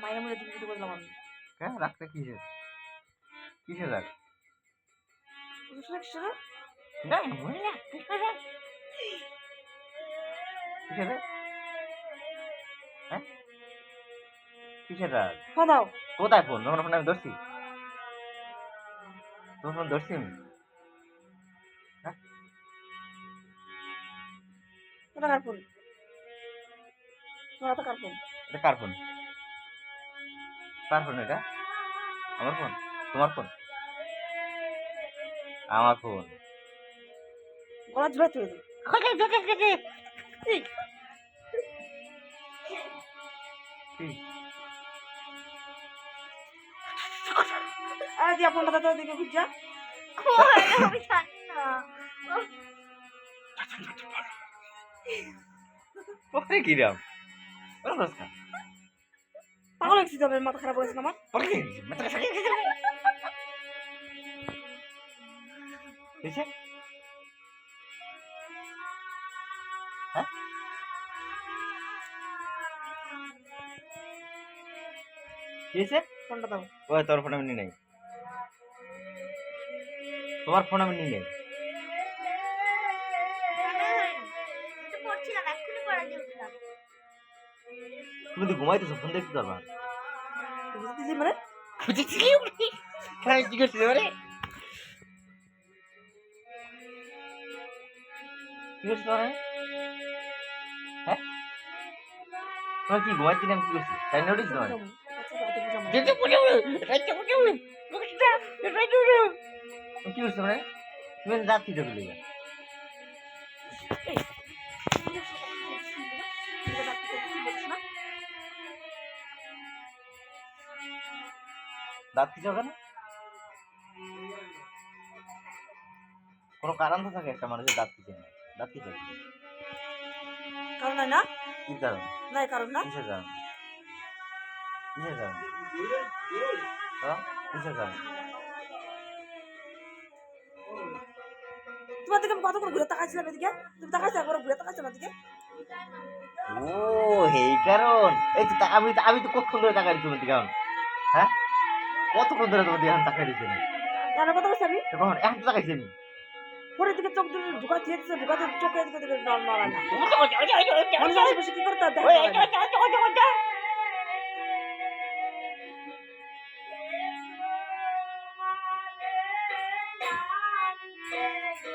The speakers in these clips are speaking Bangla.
মায়ের মধ্যে ঢুকে ঢুকে বললাম আমি কেন রাখতে কিসের কিসের রাখ না মনে রাখ কিসের রাখ কিসের রাখ হ্যাঁ কিসের রাখ ফোন দাও কোথায় ফোন তোমার ফোন আমি ধরছি তোমার ফোন ধরছি আমি হ্যাঁ এটা কার ফোন এটা কার ফোন এটা কার ফোন কার ফোন এটা আমার ফোন তোমার ফোন আমার ফোন গলা ঝুলাই তুই আরে দিয়া ফোনটা তো দিকে বুঝা আমি জানি না পরে কি রাম পাগল হয়েছি তবে মাথা খারাপ হয়েছে আমার পরে কি মাথা খারাপ হয়েছে হ্যাঁ কি হয়েছে ফোনটা দাও ওই তোর ফোন আমি নিয়ে নেই তোমার ফোন আমি নিয়ে নেই পড়ছিলাম এক্ষুনি পড়া দিয়ে উঠলাম তুমি তো ঘুমাইতেছো ফোন দেখতে পারবা বুঝতেছি মানে খুঁজেছিলি হ্যাঁ কি করছিস মানে কি করছিস মানে হ্যাঁ তোমার কি ঘুমাইতে আমি কি করছি তাই নোটিস তোমার যেতে পড়ে রাইতে পড়ে বুঝটা রাইতে পড়ে কি করছিস মানে তুমি যাচ্ছি তো বলে দাঁত কি যাবে না কোনো কারণ তো থাকে একটা মানুষের দাঁত কিছু না দাঁত কি যাবে কারণ না কি কারণ না কারণ না কিসের কারণ কিসের কারণ কিসের কারণ তোমার দিকে কত করে ঘুরে তাকাইছিলাম এদিকে তুমি তাকাইছো একবার ঘুরে তাকাইছো না দিকে ও এই কারণ এই তো আমি তো কতক্ষণ ধরে তাকাই তোমার দিকে এখন হ্যাঁ কতক্ষণ ধরে তোমার দিকে এখন তাকাই দিচ্ছি আমি জানো কত বলছি আমি কখন এখন তো তাকাইছি আমি পরের দিকে চোখ দিয়ে ঢুকাতে দিচ্ছে ঢুকাতে চোখে দিকে দিকে নর্মাল না মানুষ আশেপাশে কি করতে দেখা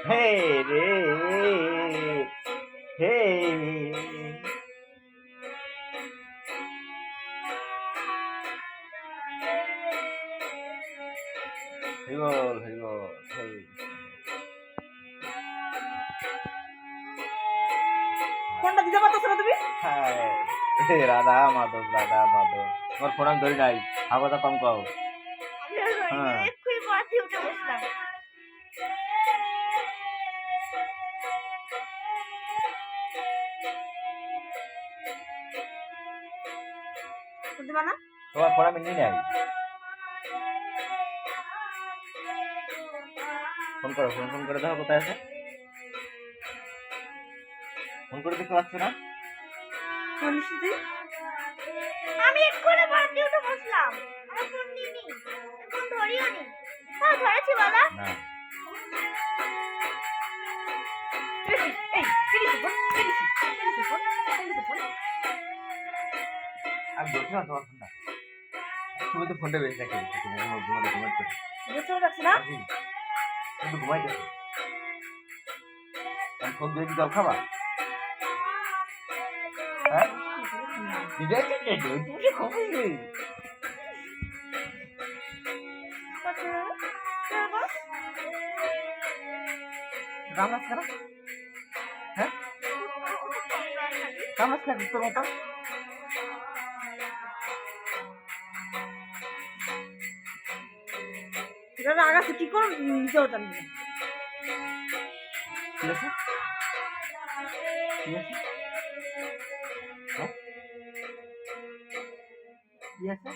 হে রে হে হেগল হেগল হে ফোনটা দিতে পারতেছ না তুমি হ্যাঁ রাধা মাধব তোমার ফোন আমি ধরি নাই হাওয়াটা কম কাও হ্যাঁ এক্ষুনি পড়া দিয়ে উঠে বসলাম শুনতে পাও না তোমার ফোন আমি নিয়ে নাই ফোন করো ফোন করে দেখো কোথায় আছে ফোন করে দেখতে পাচ্ছ না আমি এক্ষুনি পড়া দিয়ে উঠে বসলাম আমার ফোন নিইনি ফোন ধরিও নি হ্যাঁ ধরেছি বলা না আমি বলছি না তোমার ফোনটা তুমি তো ফোনটা বেশি রাখি রাখছি না তুমি ঘুমাইতেছো আমি ফোন দিয়ে জল খাবা হ্যাঁ তুমি খবর নেই কামাজ কেন হ্যাঁ কামাজ কেন তোর মতো এটা আগাছে কি করো নিজেও জানি না ঠিক আছে ঠিক আছে হ্যাঁ কি আছে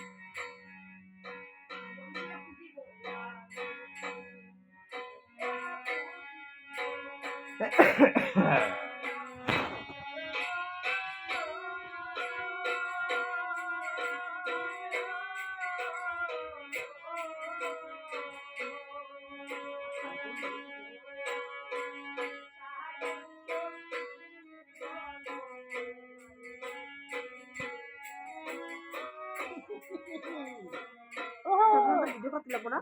সবসময় তোর ভিডিও করতে লাগবো না?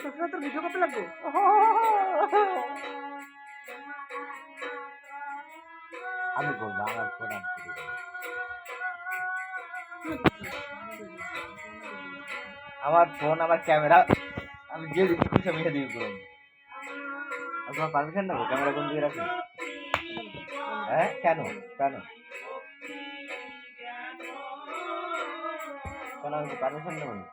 সবসময় তোর ভিডিও করতে লাগবো? আমি বলবো আমার ফোন আমি চুরি করবো। আমার ফোন আমার ক্যামেরা আমি যে জিনিস খুশি আমি সেদিকে করবো। আর তোমার পারমিশন নেবো ক্যামেরা কোন দিকে রাখবো? হ্যাঁ কেন কেন কেন আমি পারমিশন নেবো না?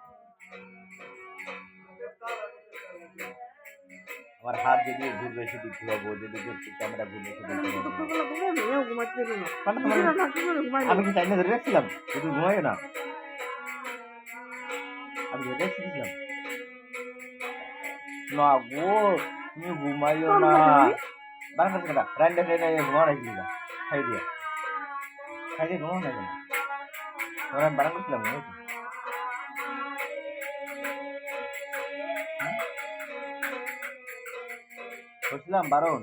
আমার হাত যেদিকে ঘুরবে সেদিকে ঘুরাবো, যেদিকে ক্যামেরা ঘুরবে সেদিকে আমি তো ঘুরাবো। দুপুরবেলা ঘুমাবো, এও ঘুমাতে দেবে না। মানে নিজেরা তোমার- না ঘুমালে ঘুমাই আমি না। কি চাইনা ধরে রাখছিলাম যদি ঘুমাই না? আমি ধরে রাখছিলাম না গো, তুমি ঘুমাইও কোন না। ঘুমাবি? বারান্দা থেকে রান্না ফ্রেন্ডে ঘুমাও রাখছি না, খাই দিয়ে ঘুমাও না কেন? তোমরা আমি বারণ করছিলাম না নাকি? করছিলাম বারণ?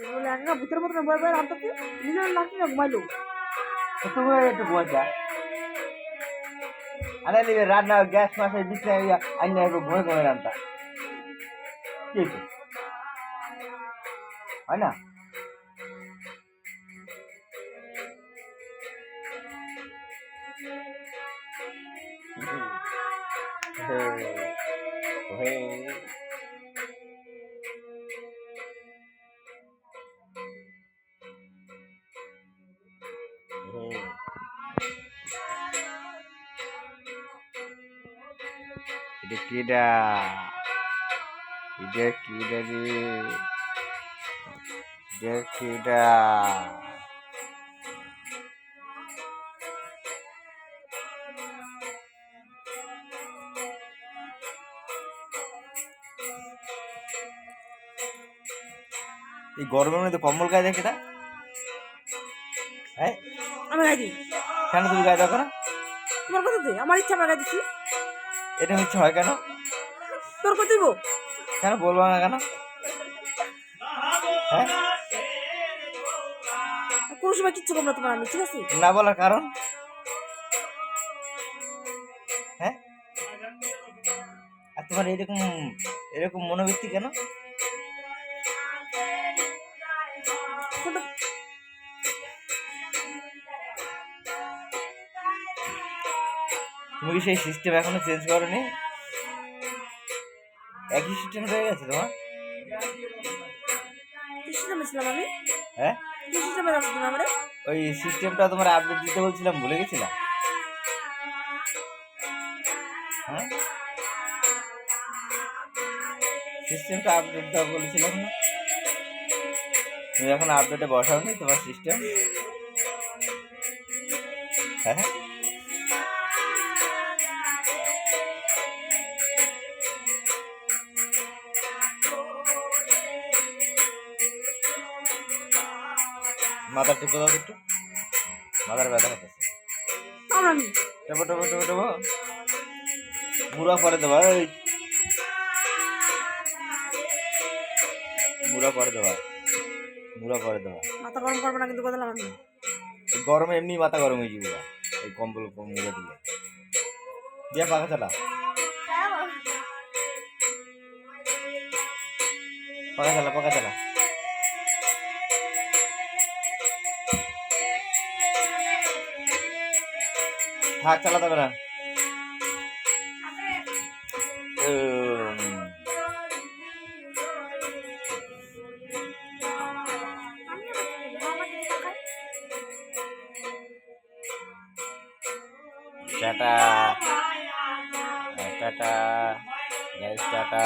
বলে একা ভূতের মতন বয়ে বয়ে রাখতে নিজেরা নাকি না ঘুমাইলো। তো তুমি একটু ঘুমাইছা আরে লিবে রান্না গ্যাস মাসে বিছাই আইনা একটু ঘুমাই ঘুমাই রান্তা কি হয়েছে? হয় না? এটা কিডা? এটা কিডা রে? এটা কিডা? এই গরমের মধ্যে কম্বল গায়ে দেখে না? হ্যাঁ আমি গাই দিই। কেন তুমি গায়ে দেখো না? তোমার কথা দে, আমার ইচ্ছা আমরা গাই দিচ্ছি। এটা হচ্ছে হয় কেন? তোর কথা দিব। কেন বলবো না কেন? হ্যাঁ কোনো সময় কিচ্ছু করবো না তোমার আমি, ঠিক আছে? না বলার কারণ? হ্যাঁ আর তোমার এরকম এরকম মনোবৃত্তি কেন? ছোট- তুমি কি সেই সিস্টেম এখনো চেঞ্জ করোনি? একই সিস্টেম রয়ে গেছে তোমার? কি সিস্টেমে ছিলাম আমি? হ্যাঁ কি সিস্টেমে রাখছো তুমি আমারে? ওই সিস্টেমটা তোমার আপডেট দিতে বলছিলাম ভুলে গেছিলাম। হ্যাঁ সিস্টেমটা আপডেট দেওয়া বলেছিলাম না? তুমি এখন আপডেটে বসাওনি তোমার সিস্টেম? হ্যাঁ মাথা টিপে দাও একটু, মাথার ব্যথা করতেছে। আমরা আমি টেপো টেপো টেপো টেপো, মুড়া পরে দেবা, ওই মুড়া পরে দেবা, মুড়া পরে দেবা। মাথা গরম করবো না কিন্তু বদলাম আমি। এই গরমে এমনি মাথা গরম হয়ে যাবে এই কম্বল মুড়ে দিলে। দিয়া পাখা চালা, পাখা চালা, পাখা চালা। থাক চালাতে হবে না। Tata tata guys, tata.